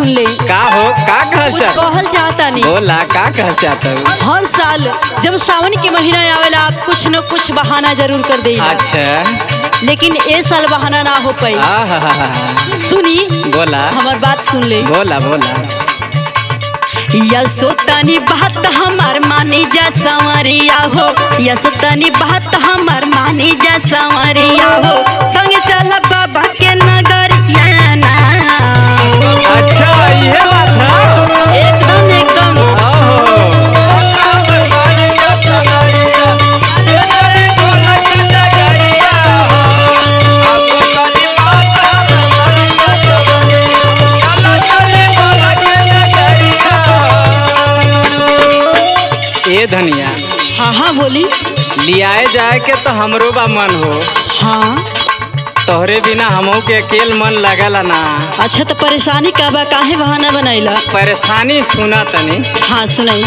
सुन ले। का हो का कुछ कहल चाहता नहीं। बोला का कहल चाहता हूँ। हर साल जब सावन के महीना आवेला आप कुछ न कुछ बहाना जरूर कर दे। अच्छा लेकिन ए साल बहाना ना हो पाई। सुनी बोला हमार बात सुन ले। बोला बोला यसोतनी बात हमार मानी जा संवरिया हो। यसोतनी बात हमार मानी जा संवरिया हो। संग चल बाबा के नगरिया ना। अच्छा ये बात है। एकदम एकदम ए धनिया। हाँ हाँ बोली। लियाए जाए के तो हमरो बा मन हो। हाँ तोहरे बिना हमहू के अकेल मन लगला ना। अच्छा तो परेशानी का बा, काहे बहाना बनाइला? परेशानी सुना तनी। हाँ सुनाई।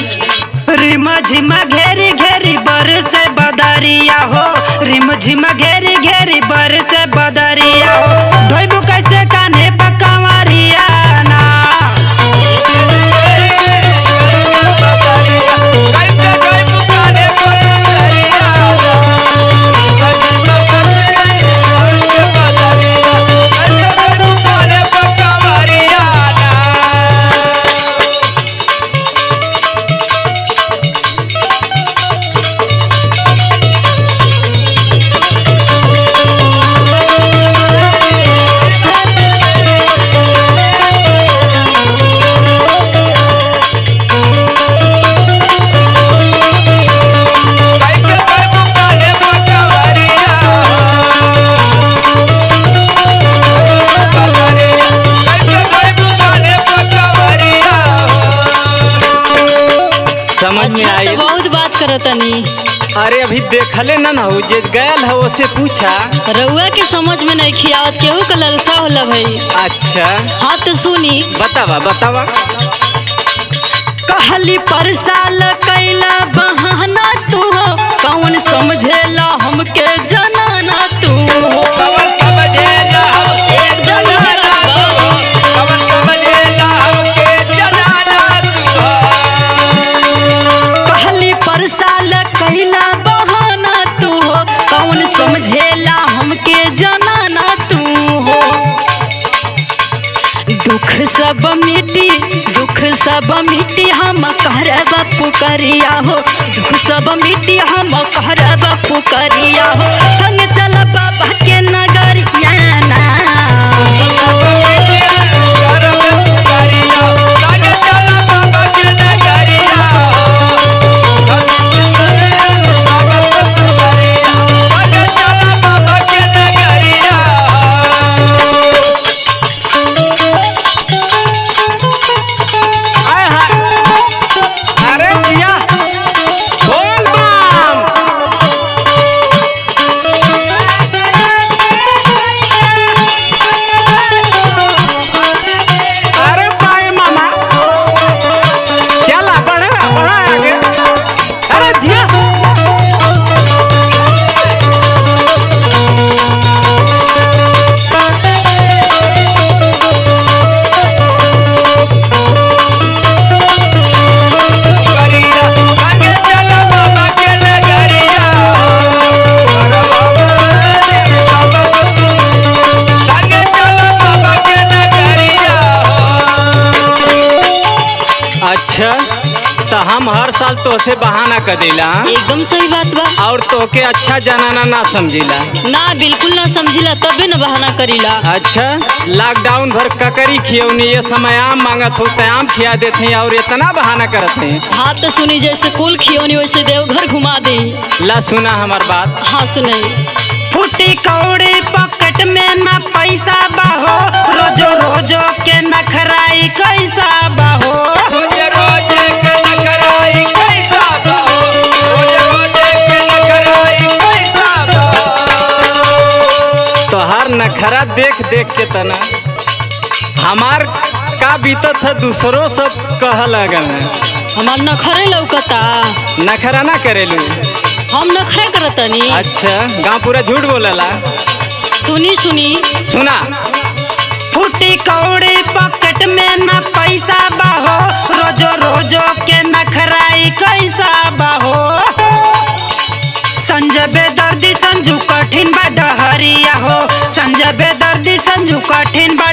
रिमा झिमा घेरी घेरी बरस बदरिया हो। रिम झिमा घेरी घेरी बरस बदरिया हो। ढोइबू कैसे कान्हे पकावरिया ना। समझ में अच्छा आई। तो बहुत बात करतनी। अरे अभी देखले ना ना हो जे गयल है उसे पूछा। रउआ के समझ में नहीं खियावत, केहू का ललसा होला भाई। अच्छा हाँ तो सुनी। बतावा बतावा। कहली पर साल कैला बहाना तू हो। कौन समझेला हमके जनाना तू हो। कहली पर साल कैला बहाना तू हो। कौन समझेला हमके जनाना तू हो। दुख सब मिटी हम करब पुकरिया हो। दुख सब मिटी हम करब पुकरिया हो। संग चल बाबा के नगरिया ना। अरे जिया बोल बम। अरे बाय मामा चला बढ़ा बढ़ा आगे। अरे जिया अच्छा तो हम हर साल तोसे बहाना कर देला एकदम सही बात बा। और तोके अच्छा जनाना ना समझिला। ना बिल्कुल ना समझिला तबे न बहाना करीला। अच्छा लॉकडाउन भर ककरी खियौनी ये समय आम मांगत हो तो आम खिया देते हैं और इतना बहाना करते हैं। हाँ तो सुनी जैसे कुल खियोनी वैसे देवघर घुमा दे। ला सुना हमार बात। हाँ सुनाई। फूटी कौड़ी पॉकेट में ना पैसा बाहो। रोजो रोजो के नखराई कैसा बाहो। तोहार नखरा देख देख के तना हमार का बीतत है दूसरों सब कह लगल है। हमार नखरे लौकता। नखरा ना करेलू। हम नखरे करतनी। अच्छा गाँव पूरा झूठ बोलला। सुनी सुनी। सुना फूटी कौड़ी पॉकेट पॉकेट में ना पैसा बाहो, रोजो रोजो के नखराई कैसा बाहो। संजय बेदर्दी संजू कठिन बा डहरिया हो, संजय बेदर्दी संजू कठिन बा